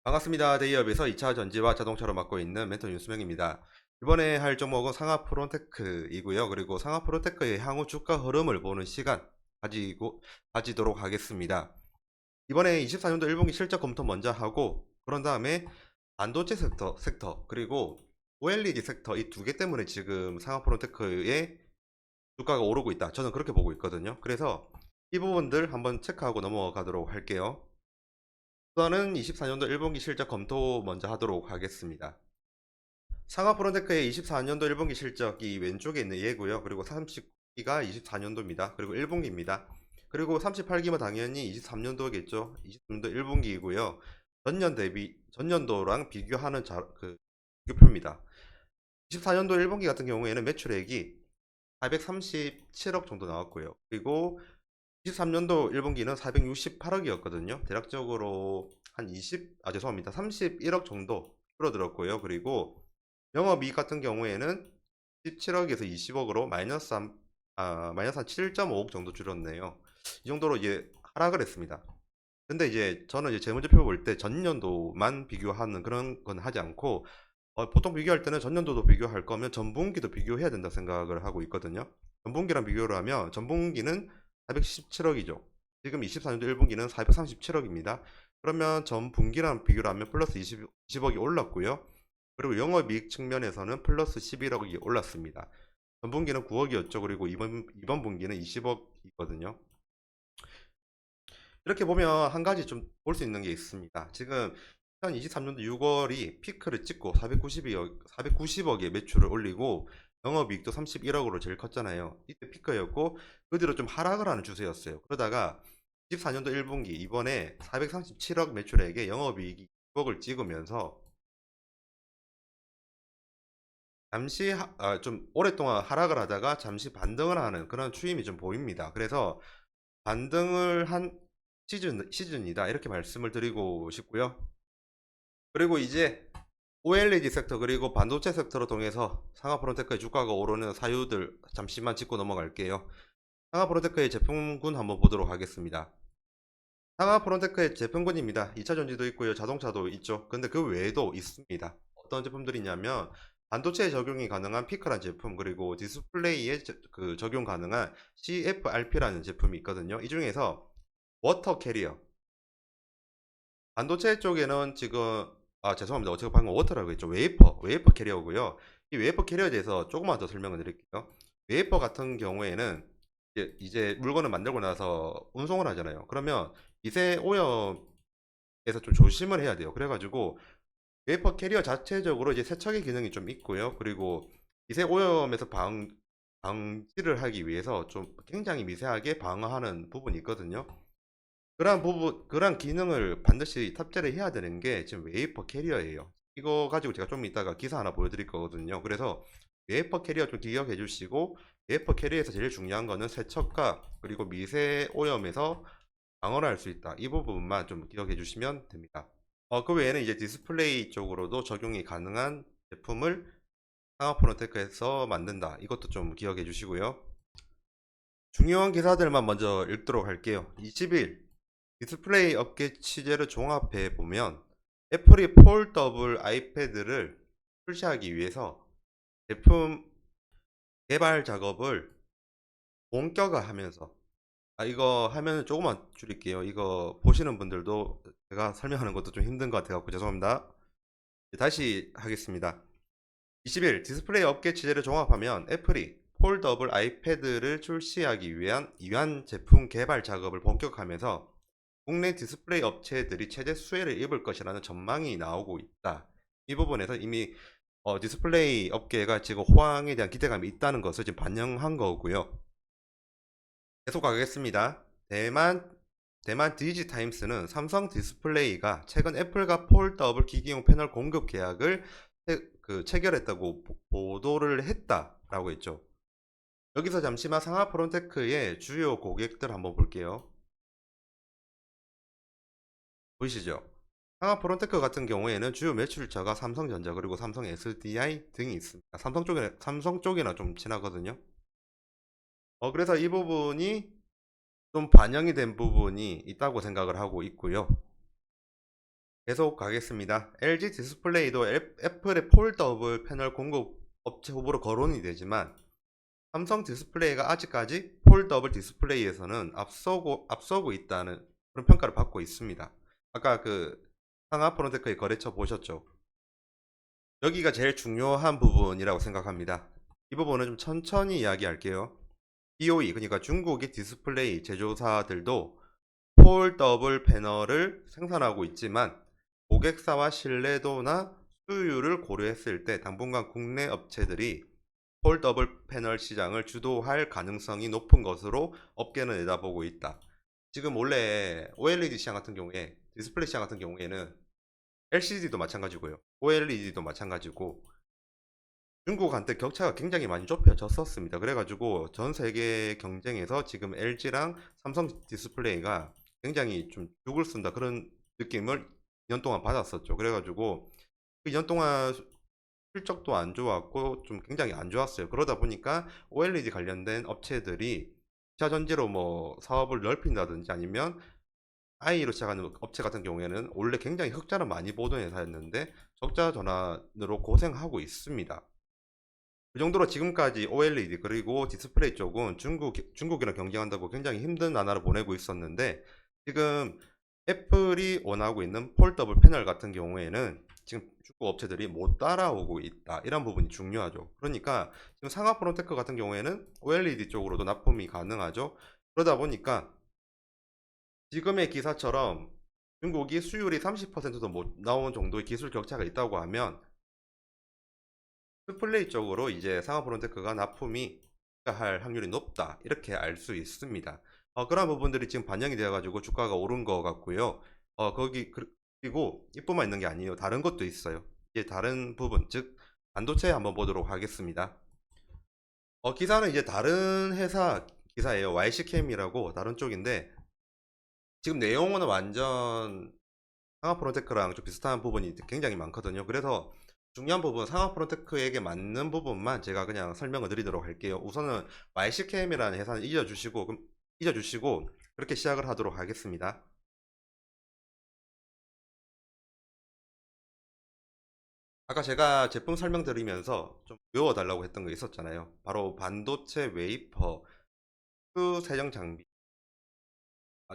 반갑습니다. 데이업에서 2차 전지와 자동차로 맡고 있는 멘토 윤수명입니다. 이번에 할 종목은 상하 프론테크이고요. 그리고 상하 프론테크의 향후 주가 흐름을 보는 시간 가지도록 하겠습니다. 이번에 24년도 1분기 실적 검토 먼저 하고, 그런 다음에 반도체 섹터 그리고 OLED 섹터 이 두 개 때문에 지금 상하 프론테크의 주가가 오르고 있다. 저는 그렇게 보고 있거든요. 그래서 이 부분들 한번 체크하고 넘어가도록 할게요. 우선은 24년도 1분기 실적 검토 먼저 하도록 하겠습니다. 상하 프론테크의 24년도 1분기 실적이 왼쪽에 있는 예고요. 그리고 30기가 24년도입니다. 그리고 1분기입니다. 그리고 38기면 당연히 23년도겠죠. 23년도 1분기이고요. 전년도랑 비교하는 비교표입니다. 24년도 1분기 같은 경우에는 매출액이 437억 정도 나왔고요. 그리고 23년도 1분기는 468억이었거든요. 대략적으로 죄송합니다. 31억 정도 줄어들었고요. 그리고 영업이익 같은 경우에는 17억에서 20억으로 마이너스 한 7.5억 정도 줄었네요. 이 정도로 이제 하락을 했습니다. 근데 이제 저는 이제 재무제표 볼 때 전년도만 비교하는 그런 건 하지 않고, 보통 비교할 때는 전년도도 비교할 거면 전분기도 비교해야 된다 생각을 하고 있거든요. 전분기랑 비교를 하면 전분기는 417억이죠. 지금 24년도 1분기는 437억입니다. 그러면 전분기랑 비교를 하면 플러스 20억이 올랐고요. 그리고 영업이익 측면에서는 플러스 11억이 올랐습니다. 전분기는 9억이었죠. 그리고 이번 분기는 20억이거든요. 이렇게 보면 한 가지 좀 볼 수 있는 게 있습니다. 지금 2023년도 6월이 피크를 찍고 490억의 매출을 올리고 영업이익도 31억으로 제일 컸잖아요. 이때 피크였고 그 뒤로 좀 하락을 하는 추세였어요. 그러다가 24년도 1분기 이번에 437억 매출액에 영업이익이 6억을 찍으면서 좀 오랫동안 하락을 하다가 잠시 반등을 하는 그런 추임이 좀 보입니다. 그래서 반등을 한 시즌이다 이렇게 말씀을 드리고 싶고요. 그리고 이제 OLED 섹터 그리고 반도체 섹터로 통해서 상하 프론테크의 주가가 오르는 사유들 잠시만 짚고 넘어갈게요. 상하 프론테크의 제품군 한번 보도록 하겠습니다. 상하 프론테크의 제품군입니다. 2차 전지도 있고요. 자동차도 있죠. 근데 그 외에도 있습니다. 어떤 제품들이 있냐면 반도체에 적용이 가능한 피크란 제품, 그리고 디스플레이에 적용 가능한 CFRP라는 제품이 있거든요. 이 중에서 워터 캐리어, 반도체 쪽에는 지금 죄송합니다. 제가 방금 워터라고 했죠. 웨이퍼 캐리어고요. 이 웨이퍼 캐리어에 대해서 조금만 더 설명을 드릴게요. 웨이퍼 같은 경우에는 이제 물건을 만들고 나서 운송을 하잖아요. 그러면 미세 오염에서 좀 조심을 해야 돼요. 그래가지고 웨이퍼 캐리어 자체적으로 이제 세척의 기능이 좀 있고요. 그리고 미세 오염에서 방지를 하기 위해서 좀 굉장히 미세하게 방어하는 부분이 있거든요. 그러한 기능을 반드시 탑재를 해야 되는 게 지금 웨이퍼 캐리어예요. 이거 가지고 제가 좀 이따가 기사 하나 보여드릴 거거든요. 그래서 웨이퍼 캐리어 좀 기억해 주시고, 웨이퍼 캐리어에서 제일 중요한 거는 세척과 그리고 미세 오염에서 방어를 할 수 있다. 이 부분만 좀 기억해 주시면 됩니다. 그 외에는 이제 디스플레이 쪽으로도 적용이 가능한 제품을 상하프론테크에서 만든다. 이것도 좀 기억해 주시고요. 중요한 기사들만 먼저 읽도록 할게요. 20일 디스플레이 업계 취재를 종합해 보면 애플이 폴더블 아이패드를 출시하기 위해서 제품 개발 작업을 본격화하면서, 이거 화면 조금만 줄일게요. 이거 보시는 분들도 제가 설명하는 것도 좀 힘든 것 같아서 죄송합니다. 다시 하겠습니다. 20일 디스플레이 업계 취재를 종합하면 애플이 폴더블 아이패드를 출시하기 위한 제품 개발 작업을 본격화하면서 국내 디스플레이 업체들이 최대 수혜를 입을 것이라는 전망이 나오고 있다. 이 부분에서 이미 디스플레이 업계가 지금 호황에 대한 기대감이 있다는 것을 지금 반영한 거고요. 계속 가겠습니다. 대만 디지타임스는 삼성 디스플레이가 최근 애플과 폴더블 기기용 패널 공급 계약을 체결했다고 보도를 했다라고 했죠. 여기서 잠시만 상하 프론테크의 주요 고객들 한번 볼게요. 보이시죠? 상하 프론테크 같은 경우에는 주요 매출처가 삼성전자 그리고 삼성 SDI 등이 있습니다. 삼성 쪽이나 좀 친하거든요. 그래서 이 부분이 좀 반영이 된 부분이 있다고 생각을 하고 있고요. 계속 가겠습니다. LG 디스플레이도 애플의 폴더블 패널 공급 업체 후보로 거론이 되지만 삼성 디스플레이가 아직까지 폴더블 디스플레이에서는 앞서고 있다는 그런 평가를 받고 있습니다. 아까 그 상하 프론테크의 거래처 보셨죠? 여기가 제일 중요한 부분이라고 생각합니다. 이 부분은 좀 천천히 이야기할게요. BOE, 그러니까 중국의 디스플레이 제조사들도 폴더블 패널을 생산하고 있지만 고객사와 신뢰도나 수율을 고려했을 때 당분간 국내 업체들이 폴더블 패널 시장을 주도할 가능성이 높은 것으로 업계는 내다보고 있다. 지금 원래 OLED 시장 같은 경우에, 디스플레이 시장 같은 경우에는 LCD도 마찬가지고요. OLED도 마찬가지고 중국한테 격차가 굉장히 많이 좁혀졌었습니다. 그래가지고 전 세계 경쟁에서 지금 LG랑 삼성 디스플레이가 굉장히 좀 죽을 쓴다 그런 느낌을 2년 동안 받았었죠. 그래가지고 그 2년 동안 실적도 안 좋았고 좀 굉장히 안 좋았어요. 그러다 보니까 OLED 관련된 업체들이 2차 전지로 뭐 사업을 넓힌다든지 아니면 I로 시작하는 업체 같은 경우에는 원래 굉장히 흑자를 많이 보던 회사였는데 적자 전환으로 고생하고 있습니다. 그 정도로 지금까지 OLED 그리고 디스플레이 쪽은 중국이랑 경쟁한다고 굉장히 힘든 나날을 보내고 있었는데 지금 애플이 원하고 있는 폴더블 패널 같은 경우에는 지금 중국 업체들이 못 따라오고 있다. 이런 부분이 중요하죠. 그러니까 지금 상하 프론테크 같은 경우에는 OLED 쪽으로도 납품이 가능하죠. 그러다 보니까 지금의 기사처럼 중국이 수율이 30%도 못 나온 정도의 기술 격차가 있다고 하면 디스플레이 쪽으로 이제 상하 프론테크가 납품이 할 확률이 높다 이렇게 알 수 있습니다. 그런 부분들이 지금 반영이 되어 가지고 주가가 오른 것 같고요. 그리고 이뿐만 있는 게 아니에요. 다른 것도 있어요. 이제 다른 부분 즉 반도체 한번 보도록 하겠습니다. 기사는 이제 다른 회사 기사예요. YC캠이라고 다른 쪽인데 지금 내용은 완전 상하 프론테크랑 좀 비슷한 부분이 굉장히 많거든요. 그래서 중요한 부분, 상하 프론테크에게 맞는 부분만 제가 그냥 설명을 드리도록 할게요. 우선은 YCKM이라는 회사는 잊어주시고 그렇게 시작을 하도록 하겠습니다. 아까 제가 제품 설명드리면서 좀 외워달라고 했던 거 있었잖아요. 바로 반도체 웨이퍼 수 세정 장비.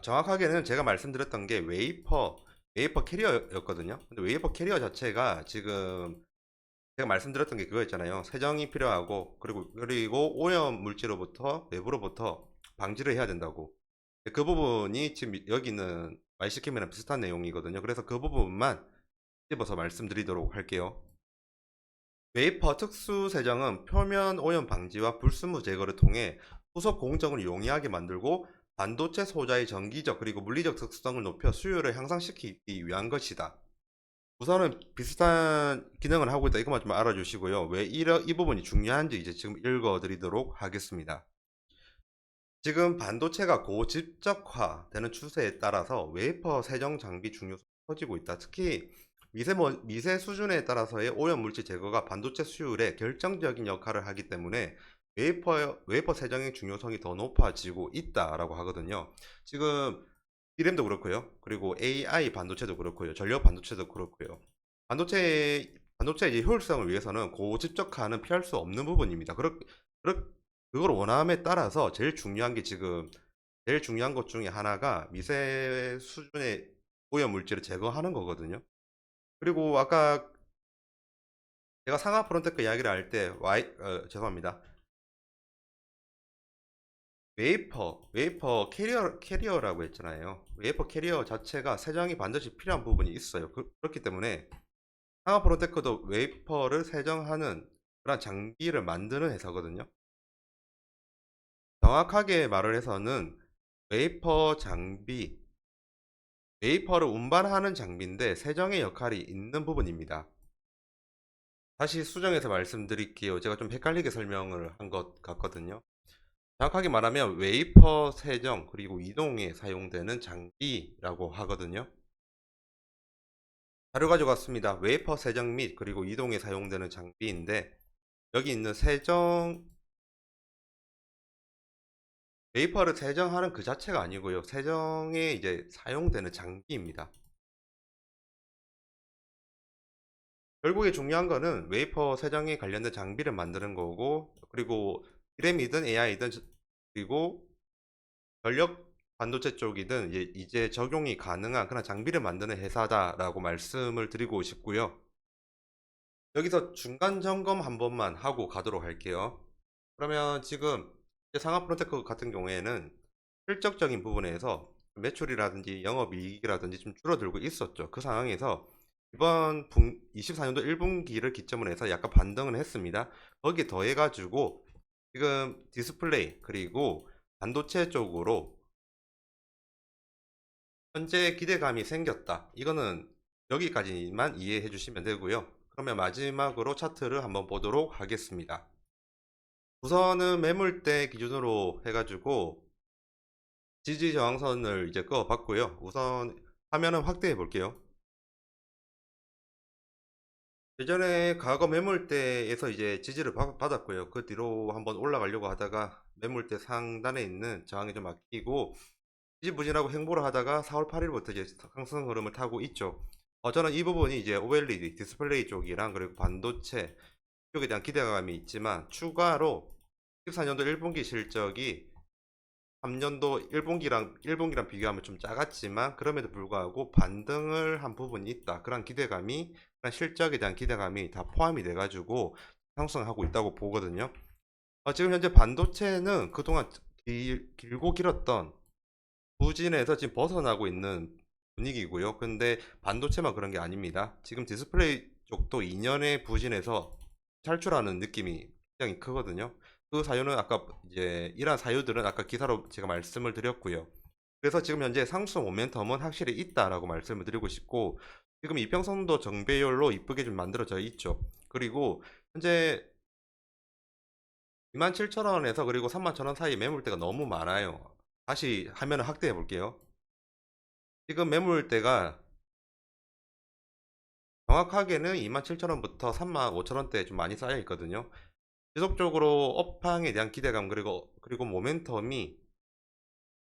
정확하게는 제가 말씀드렸던 게 웨이퍼 캐리어였거든요. 근데 웨이퍼 캐리어 자체가 지금 제가 말씀드렸던 게 그거였잖아요. 세정이 필요하고 그리고 오염 물질로부터 내부로부터 방지를 해야 된다고. 그 부분이 지금 여기 있는 YC캠이랑 비슷한 내용이거든요. 그래서 그 부분만 집어서 말씀드리도록 할게요. 웨이퍼 특수 세정은 표면 오염 방지와 불순물 제거를 통해 후속 공정을 용이하게 만들고 반도체 소자의 전기적 그리고 물리적 특성을 높여 수율을 향상시키기 위한 것이다. 우선은 비슷한 기능을 하고 있다. 이것만 좀 알아주시고요. 왜 이 부분이 중요한지 이제 지금 읽어드리도록 하겠습니다. 지금 반도체가 고집적화되는 추세에 따라서 웨이퍼 세정 장비 중요성이 커지고 있다. 특히 미세 수준에 따라서의 오염 물질 제거가 반도체 수율에 결정적인 역할을 하기 때문에 웨이퍼 세정의 중요성이 더 높아지고 있다라고 하거든요. 지금 D램도 그렇고요. 그리고 AI 반도체도 그렇고요. 전력 반도체도 그렇고요. 반도체의 이제 효율성을 위해서는 고집적화는 피할 수 없는 부분입니다. 그걸 원함에 따라서 제일 중요한 것 중에 하나가 미세 수준의 오염 물질을 제거하는 거거든요. 그리고 아까 제가 상하 프론테크 이야기를 할 때 죄송합니다. 웨이퍼 캐리어라고 했잖아요. 웨이퍼 캐리어 자체가 세정이 반드시 필요한 부분이 있어요. 그렇기 때문에 상하 프로테크도 웨이퍼를 세정하는 그런 장비를 만드는 회사거든요. 정확하게 말을 해서는 웨이퍼 장비, 웨이퍼를 운반하는 장비인데 세정의 역할이 있는 부분입니다. 다시 수정해서 말씀드릴게요. 제가 좀 헷갈리게 설명을 한 것 같거든요. 정확하게 말하면 웨이퍼 세정 그리고 이동에 사용되는 장비라고 하거든요. 자료 가져갔습니다. 웨이퍼 세정 및 그리고 이동에 사용되는 장비인데 여기 있는 웨이퍼를 세정하는 그 자체가 아니고요. 세정에 이제 사용되는 장비입니다. 결국에 중요한 거는 웨이퍼 세정에 관련된 장비를 만드는 거고, 그리고 D램이든 AI든, 그리고 전력 반도체 쪽이든 이제 적용이 가능한 그런 장비를 만드는 회사다라고 말씀을 드리고 싶고요. 여기서 중간 점검 한 번만 하고 가도록 할게요. 그러면 지금 이제 상하프론테크 같은 경우에는 실적적인 부분에서 매출이라든지 영업이익이라든지 좀 줄어들고 있었죠. 그 상황에서 이번 24년도 1분기를 기점으로 해서 약간 반등을 했습니다. 거기에 더해가지고 지금 디스플레이 그리고 반도체 쪽으로 현재 기대감이 생겼다. 이거는 여기까지만 이해해 주시면 되고요. 그러면 마지막으로 차트를 한번 보도록 하겠습니다. 우선은 매물대 기준으로 해가지고 지지 저항선을 이제 그어봤고요. 우선 화면은 확대해 볼게요. 예전에 과거 매물대에서 이제 지지를 받았고요. 그 뒤로 한번 올라가려고 하다가 매물대 상단에 있는 저항이 좀 막히고 지지부진하고 행보를 하다가 4월 8일부터 이제 상승 흐름을 타고 있죠. 저는 이 부분이 이제 OLED 디스플레이 쪽이랑 그리고 반도체 쪽에 대한 기대감이 있지만 추가로 14년도 1분기 실적이 3년도 1분기랑 비교하면 좀 작았지만 그럼에도 불구하고 반등을 한 부분이 있다. 그런 기대감이, 그런 실적에 대한 기대감이 다 포함이 돼가지고 상승하고 있다고 보거든요. 지금 현재 반도체는 그동안 길고 길었던 부진에서 지금 벗어나고 있는 분위기고요. 근데 반도체만 그런 게 아닙니다. 지금 디스플레이 쪽도 2년의 부진에서 탈출하는 느낌이 굉장히 크거든요. 그 사유는 아까 이제 이러한 사유들은 아까 기사로 제가 말씀을 드렸고요. 그래서 지금 현재 상승 모멘텀은 확실히 있다라고 말씀을 드리고 싶고, 지금 이평선도 정배열로 이쁘게 좀 만들어져 있죠. 그리고 현재 27,000원에서 그리고 31,000원 사이 매물대가 너무 많아요. 다시 화면을 확대해 볼게요. 지금 매물대가 정확하게는 27,000원부터 35,000원대에 좀 많이 쌓여 있거든요. 지속적으로 업황에 대한 기대감 그리고 모멘텀이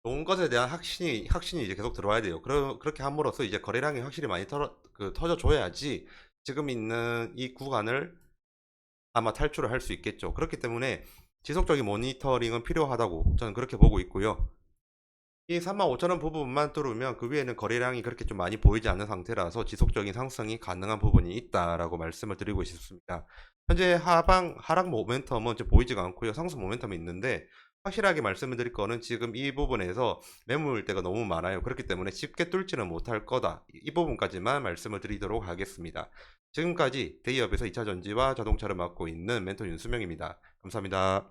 좋은 것에 대한 확신이 이제 계속 들어와야 돼요. 그렇게 함으로써 이제 거래량이 확실히 많이 터져 줘야지 지금 있는 이 구간을 아마 탈출을 할 수 있겠죠. 그렇기 때문에 지속적인 모니터링은 필요하다고 저는 그렇게 보고 있고요. 이 35,000원 부분만 뚫으면 그 위에는 거래량이 그렇게 좀 많이 보이지 않는 상태라서 지속적인 상승이 가능한 부분이 있다라고 말씀을 드리고 싶습니다. 현재 하락 모멘텀은 좀 보이지가 않고요. 상승 모멘텀이 있는데 확실하게 말씀을 드릴 거는 지금 이 부분에서 매물대가 너무 많아요. 그렇기 때문에 쉽게 뚫지는 못할 거다. 이 부분까지만 말씀을 드리도록 하겠습니다. 지금까지 대기업에서 2차 전지와 자동차를 맡고 있는 멘토 윤수명입니다. 감사합니다.